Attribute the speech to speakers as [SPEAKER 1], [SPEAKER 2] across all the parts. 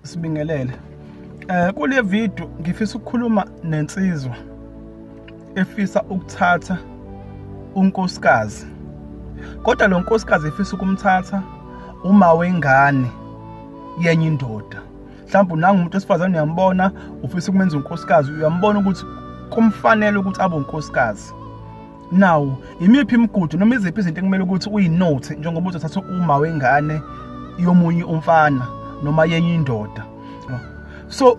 [SPEAKER 1] Sibingelele. Kule video ngifisa ukukhuluma nensizwa efisa ukuthatha unkosikazi. Kodwa lo nkosikazi efisa ukumthatha uma wengane yenye indoda. Mhlawumbe nangumuntu wesifazane uyambona ufisa ukumenza unkosikazi, uyambona ukuthi kumfanele ukuthi abe unkosikazi. Now, imiphi imigudu noma iziphi izinto ekumele ukuthi uyinote njengoba uzothatha uma wengane yomunye umfana noma yenye indoda. So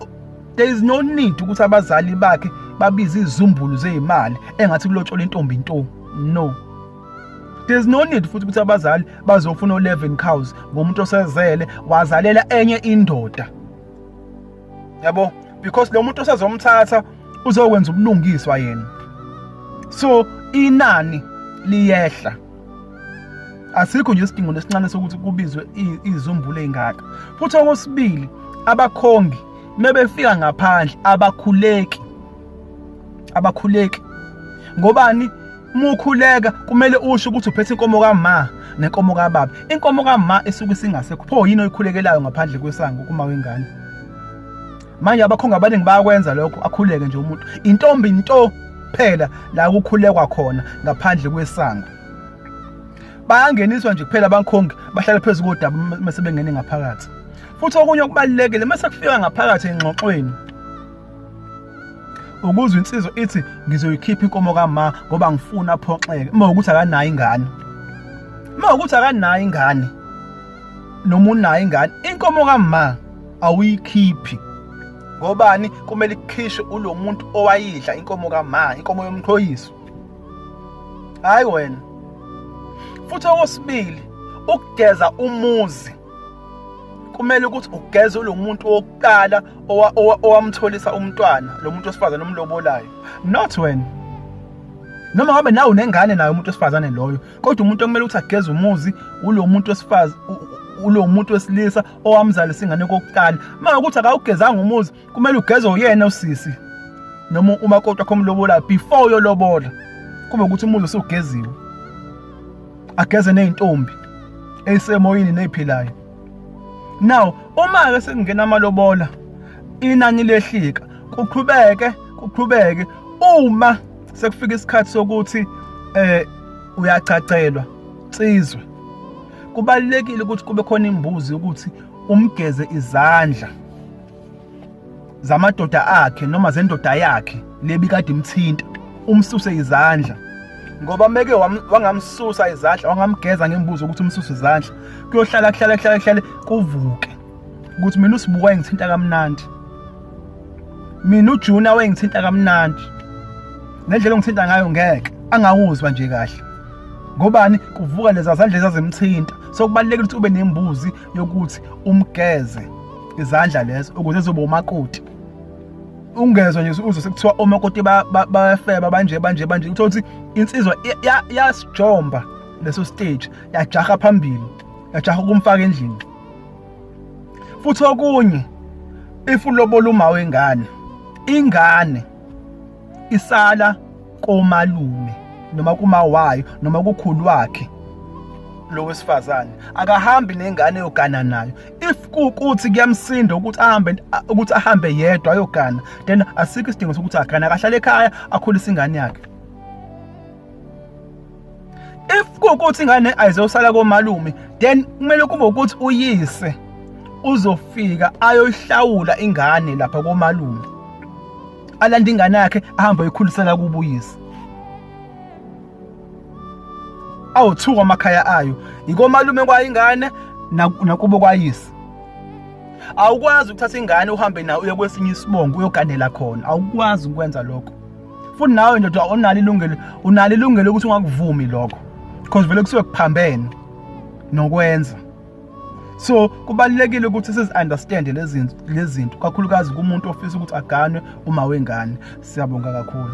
[SPEAKER 1] there is no need ukuthi abazali bakhe babize izumbulu zeimali engathi kulotshola intombi into. No. There is no need futhi ukuthi abazali bazofuna 11 cows ngomuntu osezele wazalela enye indoda. Yabo, because lo muntu osezomthatha uzokwenza ubulungiswa yena. So inani liyehla. Asikho nje isidingo lesincane sokuthi kubizwe izumbulu ezingaka. Futhi okwesibili, abakhongi mebefika ngaphandle abakhuleki. Ngobani? Mukhuleka kumele usho ukuthi uphethe inkomo kaMa nenkomo kaBaba. Inkomo kaMa esuke singasekho. Pho yini oyikhulekelayo ngaphandle kwesango kuma wengane? Manje abakhongi abaningi bayakwenza lokho, akhuleke nje umuntu. Intombi into phela la ukukhulekwa khona ngaphandle kwesango. Bayangeniswa nje kuphela abankhongi bahlala phezulu kodaba mase bengene ngaphakathi. Futhi okunye okubalekile mase kufika ngaphakathi engxoxweni. Ukuzwa insizwa ithi ngizoyikhipha inkomo kaMa ngoba ngifuna aphoxeke. Mawukuthi akanayo ingane. Mawukuthi akanayo ingane. Noma unayo ingane, inkomo kaMa awuyikhiphi. Ngobani? Kumele ikhishwe ulo muntu owayidla inkomo kaMa, inkomo yomxhoyiso. Hayi wena. Futhi okwesibili, ukugeza umuzi. Kumele ukuthi ugeze lo muntu wokuqala owamtholisa umntwana, lo muntu osifazane nomlobolayo. Not when. Noma ngabe nawe unengane nayo umuntu osifazane loyo, kodwa umuntu okumele ukuthi ageze umuzi ulo muntu ulo muntu wesilisa owamzalisa ingane kokuqala. Uma ukuthi akawugezanga umuzi, kumele ugeze uyena usisi. Noma umakoti wakho omlobolayo before yolobola. Kube ukuthi umuzi usugeziwe. Ageze nezintombi esemoyini neziphilayo. Now, uma ke sekungena amalobola, inani lehlika, kuqhubeke uma sekufika isikhathi sokuthi uyacacelwa, Nsizwa. Kubalekile ukuthi kube khona imbuzi ukuthi umgeze izandla zamadoda akhe noma zendoda yakhe lebi kade imthinta, umsuse izandla. Ngoba meke wangamsusa izandla, wangamgeza ngembuzo ukuthi umsuse izandla, kuyohlala kuvuke ukuthi mina usibuka engithinta kamnandi, mina uJuna wengithinta kamnandi, nendlela ongithinta ngayo ngeke angawuzwa nje kahle. Ngobani? Kuvuka leza zandla ezazimthinta. So kubalekile ukuthi ube nembuzi yokuthi umgeze izandla lezo ukuze zobe umakoti. Ungezwe nje uzwe sekuthiwa omakoti bayafeba banje uthola ukuthi insizwa yasijomba leso stage, yajaha phambili, yajaha ukumfaka endlini. Futhi okunye, if ulobola uma wengane, ingane isala komalume noma kumawayo noma kukhulu wakhe lo wesifazane, akahambi nengane yogana nayo. If kukuthi kuyamsinda ukuthi ahambe yedwa ayogana, then asikho isidingo sokuthi agana, akahlale ekhaya akhulisa ingane yakhe. If kukuthi ingane ayizosala komalume, then kumele kube ukuthi uyise uzofika ayohlawula ingane lapha komalume, alanda ingane yakhe ahamba ayikhulisela kubuyise. Awuthuka amakhaya ayo, ikomalume kwayingane nakubo kwayise. Awukwazi ukuthatha ingane uhambe nayo uye kwesinye isibongo uyoganela khona, awukwazi ukwenza lokho. Futhi nawe nje unalo ilungelo ukuthi ungakuvumi lokho, because vele kusuke kuphambene nokwenza. So kubalekile ukuthi sizi-understand lezi zinto kakhulukazi kumuntu ofisa ukuthi aganwe uma wengane. Siyabonga kakhulu.